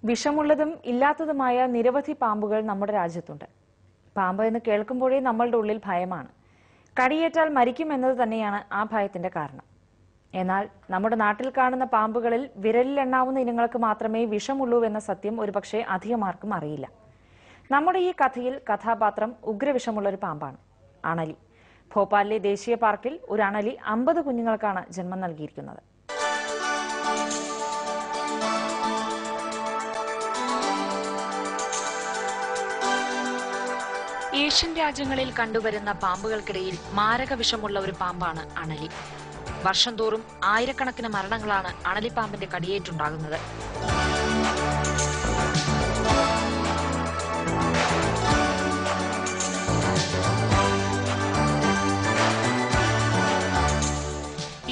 വിഷമുള്ളതും ഇല്ലാത്തതുമായ നിരവധി പാമ്പുകൾ നമ്മുടെ രാജ്യത്തുണ്ട്. പാമ്പ് എന്ന് കേൾക്കുമ്പോഴേ നമ്മളുടെ ഉള്ളിൽ ഭയമാണ്. കടിയേറ്റാൽ മരിക്കുമെന്നത് തന്നെയാണ് ആ ഭയത്തിന്റെ കാരണം. എന്നാൽ നമ്മുടെ നാട്ടിൽ കാണുന്ന പാമ്പുകളിൽ വിരലിലെണ്ണാവുന്ന ഇനങ്ങൾക്ക് മാത്രമേ വിഷമുള്ളൂ എന്ന സത്യം ഒരുപക്ഷെ അധികമാർക്കും അറിയില്ല. നമ്മുടെ ഈ കഥയിൽ കഥാപാത്രം ഉഗ്രവിഷമുള്ള ഒരു പാമ്പാണ്, അണലി. ഭോപ്പാലിലെ ദേശീയ പാർക്കിൽ ഒരു അണലി 50 കുഞ്ഞുങ്ങൾക്കാണ് ജന്മം നൽകിയിരിക്കുന്നത്. ഏഷ്യൻ രാജ്യങ്ങളിൽ കണ്ടുവരുന്ന പാമ്പുകൾക്കിടയിൽ മാരക വിഷമുള്ള ഒരു പാമ്പാണ് അണലി. വർഷം തോറും ആയിരക്കണക്കിന് മരണങ്ങളാണ് അണലിപ്പാമ്പിന്റെ കടിയേറ്റുണ്ടാകുന്നത്.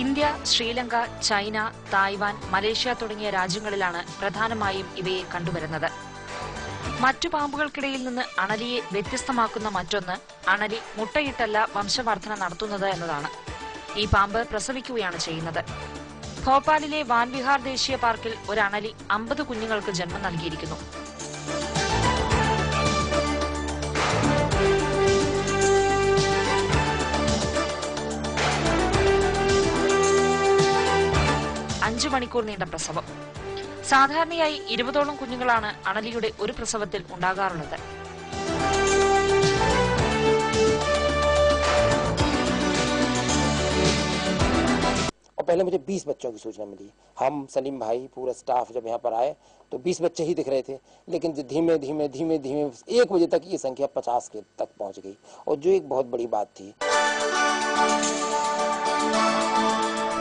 India, Sri Lanka, China, Taiwan, Malaysia തുടങ്ങിയ രാജ്യങ്ങളിലാണ് പ്രധാനമായും ഇവയെ കണ്ടുവരുന്നത്. മറ്റു പാമ്പുകൾക്കിടയിൽ നിന്ന് അണലിയെ വ്യത്യസ്തമാക്കുന്ന മറ്റൊന്ന്, അണലി മുട്ടയിട്ടല്ല വംശവർധന നടത്തുന്നത് എന്നതാണ്. ഈ പാമ്പ് പ്രസവിക്കുകയാണ് ചെയ്യുന്നത്. ഭോപ്പാലിലെ വാൻവിഹാർ ദേശീയ പാർക്കിൽ ഒരു അണലി 50 കുഞ്ഞുങ്ങൾക്ക് ജന്മം നൽകിയിരിക്കുന്നു. അഞ്ചു മണിക്കൂർ നീണ്ട പ്രസവം. സാധാരണയായി 20ഓളം കുഞ്ഞുങ്ങളാണ് അണലിയുടെ ഒരു പ്രസവത്തിൽ ഉണ്ടാകാറുള്ളത്. पहले मुझे 20 बच्चों की सूचना मिली। हम सलीम भाई पूरा स्टाफ जब यहाँ पर आए तो 20 बच्चे ही दिख रहे थे, लेकिन धीमे धीमे 1 बजे तक ये संख्या 50 के तक पहुँच गई, और जो एक बहुत बड़ी बात थी.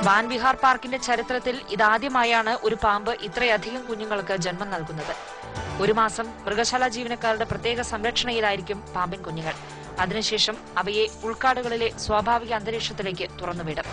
വാൻവിഹാർ പാർക്കിന്റെ ചരിത്രത്തിൽ ഇതാദ്യമായാണ് ഒരു പാമ്പ് ഇത്രയധികം കുഞ്ഞുങ്ങൾക്ക് ജന്മം നൽകുന്നത്. ഒരു മാസം മൃഗശാല ജീവനക്കാരുടെ പ്രത്യേക സംരക്ഷണയിലായിരിക്കും പാമ്പിൻ കുഞ്ഞുങ്ങൾ. അതിനുശേഷം അവയെ ഉൾക്കാടുകളിലെ സ്വാഭാവിക അന്തരീക്ഷത്തിലേക്ക് തുറന്നുവിടും.